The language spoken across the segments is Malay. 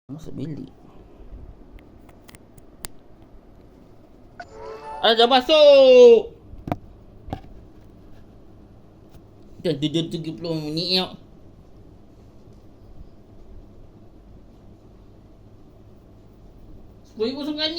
Masuk bilik. Dah masuk. Dah 7:30 ya. Gue sungai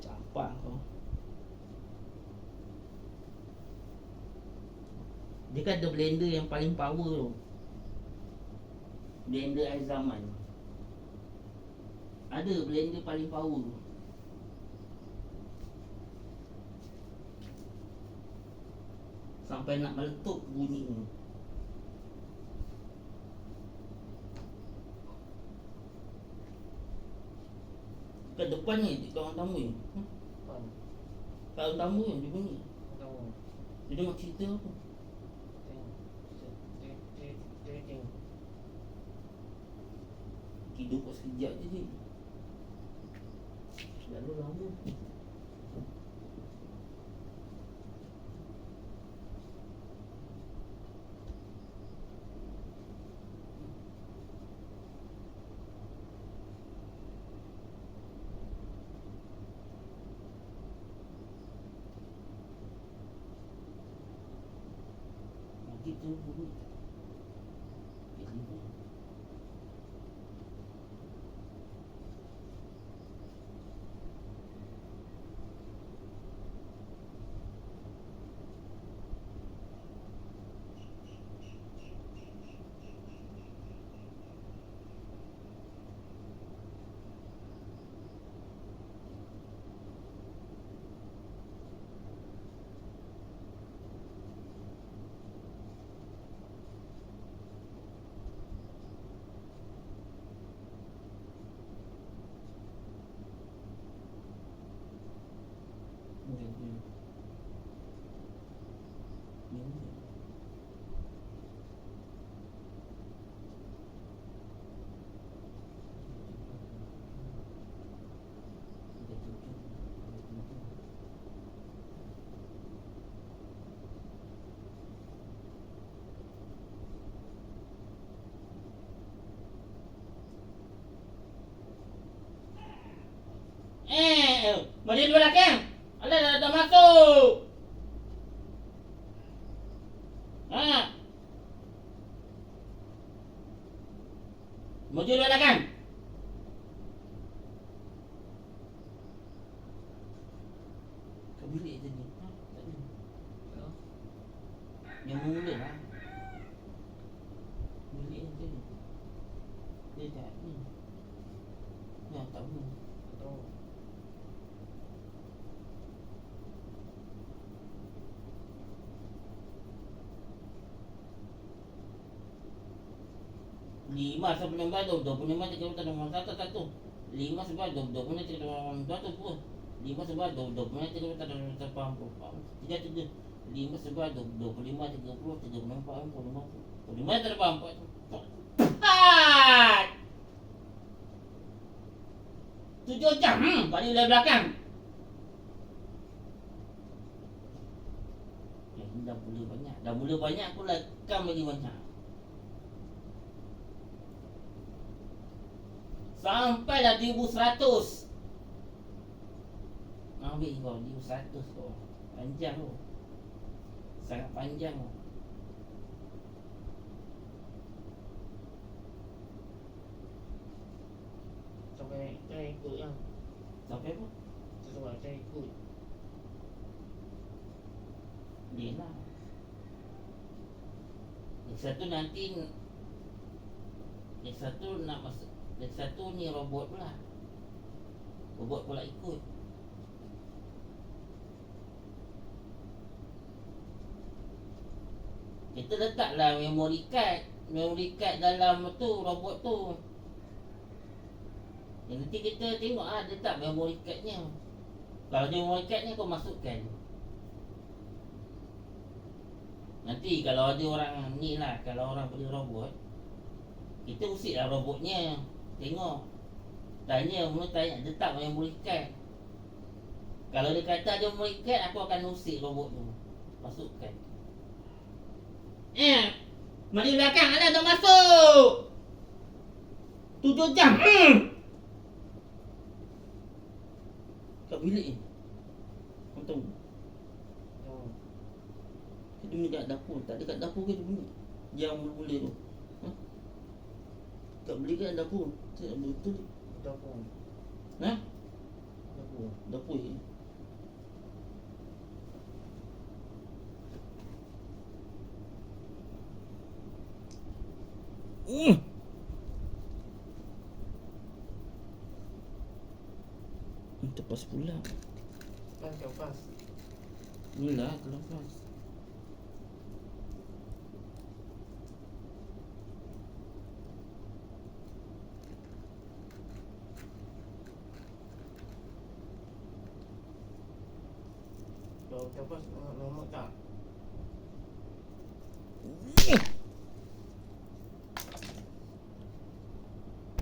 Campak kau. Dia kan ada blender yang paling power tu. Blender air zaman. Ada blender paling power tu. Sampai nak meletup bunyi ni. Kat depan ni, di kawan tamu ni. Kawan tamu ni, dia bunyi. Dia dengar cerita apa? Tidur kau sekejap je dia. Lalu lama. Gitu bunyi. Mari dua belakang. Ada dah masuk. Ha. Maju dua belakang. Ke bilik tadi. Ha, tak ada. Yang mula lah. Bilik yang tadi. Dia tak ni. Ya, tak tahu. Tahu. Lima sebelum badu, 25 3 nombor 1 5 sebab 20 3 nombor 2 pun 5 sebab 20 3 nombor 3 5 sebab 25 30 34 45 5 terpampu 7 jam balik dari belakang. Dah mula banyak aku lekam lagi banyak. Sampailah 1100. Ambil kau 1100 kau. Panjang tu. Sangat panjang tu. Sampai ikut yang Sampai apa? sesuatu saya ikut. Dia lah. Yang satu nanti, yang satu nak masuk, yang satu ni robot pula. Robot pula ikut. Kita letaklah memori card dalam tu, robot tu. Yang nanti kita tengok dia tak memori cardnya. Kalau dia memori cardnya kau masukkan. Nanti kalau ada orang ni lah, kalau orang beli robot, kita usik lah robotnya. Tengok, tanya, mula tanya, dia tak memori card. Kalau dia kata ada memori card, aku akan usik robot tu, masukkan. Mari belakang, ada dah masuk 7 jam. Kat bilik ni kau tahu? Oh. Dia bunyi kat dapur. Tak ada kat dapur ke dia bunyi? Yang mula-mula tu kat bilik kat dapur. Tak betul. Dapur. Ha? Dapur. Dapur je. Terpas pula. Kan lepas. Inilah terlepas. Kalau lepas, lama tak?